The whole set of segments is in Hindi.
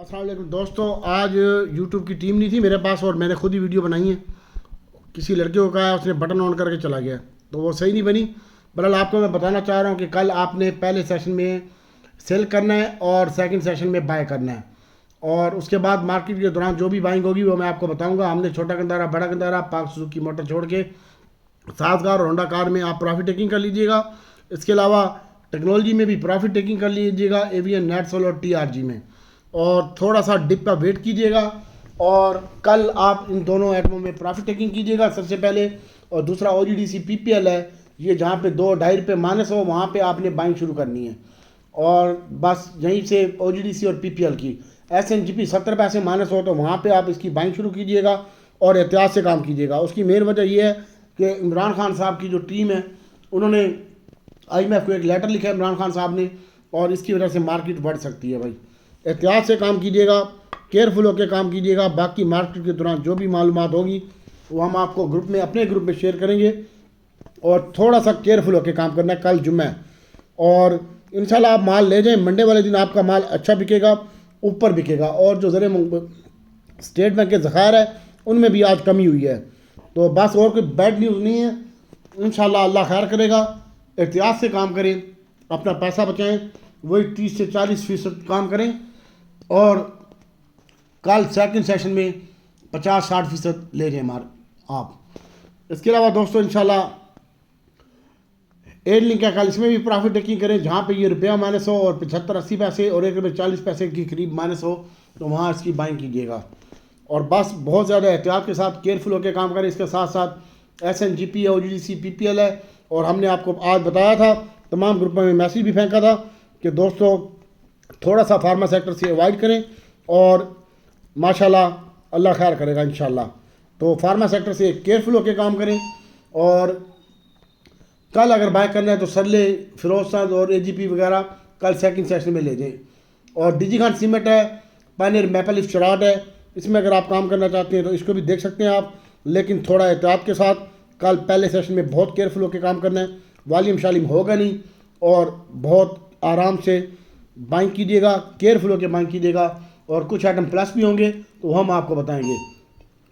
अस्सलाम वालेकुम दोस्तों, आज YouTube की टीम नहीं थी मेरे पास और मैंने खुद ही वीडियो बनाई है। किसी लड़के को कहा, उसने बटन ऑन करके चला गया तो वो सही नहीं बनी। बहरहाल आपको मैं बताना चाह रहा हूँ कि कल आपने पहले सेशन में सेल करना है और सेकंड सेशन में बाय करना है, और उसके बाद मार्केट के दौरान जो भी बाइंग होगी वो मैं आपको बताऊँगा। हमने छोटा गंदारा, बड़ा गंदारा, पाक सुजुकी मोटर छोड़ के साजगार और होंडा कार में आप प्रॉफिट टेकिंग कर लीजिएगा। इसके अलावा टेक्नोलॉजी में भी प्रॉफिट टेकिंग कर लीजिएगा, एवीएन, नेटसोल और टीआरजी में, और थोड़ा सा डिप का वेट कीजिएगा। और कल आप इन दोनों आइटमों में प्रॉफिट टेकिंग कीजिएगा सबसे पहले। और दूसरा ओजीडीसी पीपीएल है, ये जहाँ पे 2-2.5 रुपये माइनस हो वहाँ पे आपने बाइंग शुरू करनी है। और बस यहीं से ओजीडीसी और पीपीएल की एसएनजीपी 70 पैसे माइनस हो तो वहाँ पे आप इसकी बाइंग शुरू कीजिएगा और एहतियात से काम कीजिएगा। उसकी मेन वजह यह है कि इमरान खान साहब की जो टीम है उन्होंने आईएमएफ को एक लेटर लिखा है इमरान खान साहब ने, और इसकी वजह से मार्केट बढ़ सकती है। भाई एहतियात से काम कीजिएगा, केयरफुल होकर काम कीजिएगा। बाकी मार्केट के दौरान जो भी मालूमात होगी वो हम आपको ग्रुप में, अपने ग्रुप में शेयर करेंगे, और थोड़ा सा केयरफुल होकर काम करना है। कल जुम्मा है और इंशाल्लाह आप माल ले जाएं। मंडे वाले दिन आपका माल अच्छा बिकेगा, ऊपर बिकेगा। और जो स्टेट बैंक के ज़खायर है उनमें भी आज कमी हुई है। तो बस और कोई बैड न्यूज़ नहीं है। इंशाल्लाह अल्लाह खैर करेगा। एहतियात से काम करें, अपना पैसा बचाएं, वही 30 से 40% काम करें, और कल सेकंड सेशन में 50-60% ले जाएं मार आप। इसके अलावा दोस्तों इंशाल्लाह एड लिंक है, कल इसमें भी प्रॉफिट टेकिंग करें। जहाँ पे ये रुपया माइनस हो और 75-80 पैसे और 1 रुपये 40 पैसे के करीब माइनस हो तो वहाँ इसकी बाइंग कीजिएगा। और बस बहुत ज़्यादा एहतियात के साथ केयरफुल होकर काम करें। इसके साथ साथ एसएनजीपी है, ओजीडीसी पीपीएल है, और हमने आपको आज बताया था, तमाम ग्रुपों में मैसेज भी फेंका था कि दोस्तों थोड़ा सा फार्मा सेक्टर से अवॉइड करें, और माशाल्लाह अल्लाह खैर करेगा इंशाल्लाह। तो फार्मा सेक्टर से केयरफुल होकर काम करें। और कल अगर बाय करना है तो सरले, फिरोजशाह और एजीपी वगैरह कल सेकंड सेशन में ले जाएं। और डिजीखान सीमेंट है, पायनियर मैपल लीफ चराट है, इसमें अगर आप काम करना चाहते हैं तो इसको भी देख सकते हैं आप, लेकिन थोड़ा एहतियात के साथ। कल पहले सेशन में बहुत केयरफुल होकर काम करना है, वॉल्यूम शालीम होगा नहीं, और बहुत आराम से बाइंग कीजिएगा, केयरफुल होकर बाइंग कीजिएगा। और कुछ आइटम प्लस भी होंगे तो हम आपको बताएंगे।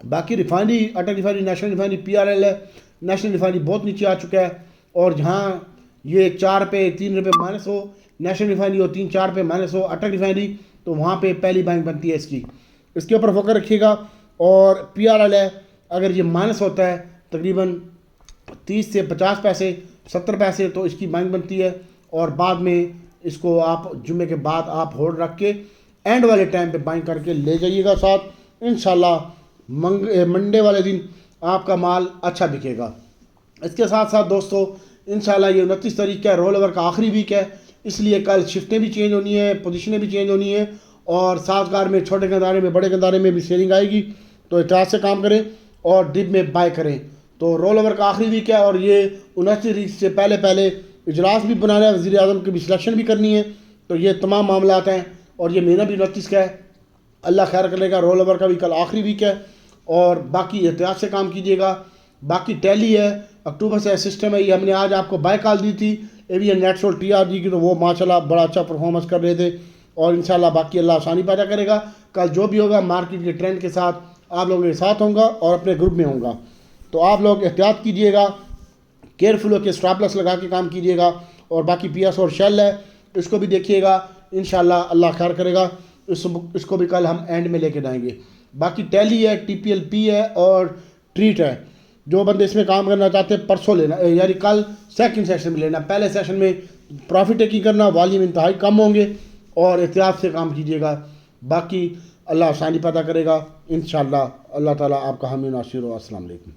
बाकी रिफाइनरी, अटल रिफाइनरी, नेशनल रिफाइनरी, पीआरएल है, नेशनल रिफाइनरी बहुत नीचे आ चुका है, और जहाँ ये 4 पे 3 रुपये माइनस हो, नेशनल रिफाइनरी हो 3-4 पे माइनस हो, अटल रिफाइनरी, तो वहाँ पे पहली बाइंग बनती है इसकी। इसके ऊपर फोकस रखिएगा। और पीआरएल है, अगर ये माइनस होता है तकरीबन 30 से 50 पैसे, 70 पैसे, तो इसकी बाइंग बनती है। और बाद में इसको आप जुम्मे के बाद आप होल्ड रख के एंड वाले टाइम पे बाइंग करके ले जाइएगा साथ। इंशाल्लाह मंडे वाले दिन आपका माल अच्छा बिकेगा। इसके साथ साथ दोस्तों इंशाल्लाह ये 29 तारीख का रोल ओवर का आखिरी वीक है, इसलिए कल शिफ्टें भी चेंज होनी है, पोजीशनें भी चेंज होनी है, और साजगार में, छोटे गंदारे में, बड़े गंदारे में भी सेलिंग आएगी। तो एहतियात से काम करें और डिप में बाय करें। तो रोल ओवर का आखिरी वीक है, और ये 29 तारीख से पहले पहले इजलास भी बनाना है, वज़ीर आज़म की भी सिलेक्शन भी करनी है। तो ये तमाम मामलात हैं, और ये महीना भी 29 का है। अल्लाह खैर करेगा। रोल ओवर का भी कल आखिरी वीक है, और बाकी एहतियात से काम कीजिएगा। बाकी टैली है, अक्टूबर से सिस्टम है, ये हमने आज आपको बाय कॉल दी थी एवीएन, नेटसोल, टीआरजी की, तो वो माशाल्लाह बड़ा अच्छा परफॉर्मेंस कर रहे थे। और इंशाल्लाह बाकी अल्लाह आसानी पैदा करेगा। कल जो भी होगा मार्केट के ट्रेंड के साथ आप लोगों के साथ होगा और अपने ग्रुप में होगा। तो आप लोग एहतियात कीजिएगा, केयरफुल होकर स्टॉप लॉस लगा के काम कीजिएगा। और बाकी पीएस और शेल है, इसको भी देखिएगा, इंशाल्लाह अल्लाह खैर करेगा। इसको भी कल हम एंड में लेके जाएंगे। बाकी टैली है, टीपीएलपी है, और ट्रीट है। जो बंदे इसमें काम करना चाहते हैं परसों लेना, यानी कल सेकंड सेशन में लेना। पहले सेशन में प्रॉफिट टेकिंग करना, वॉल्यूम इंतहाई कम होंगे, और एहतियात से काम कीजिएगा। बाकी अल्लाह आसानी पैदा करेगा इंशाल्लाह। अल्लाह ताला आपका हामी नासिर हो। अस्सलाम वालेकुम।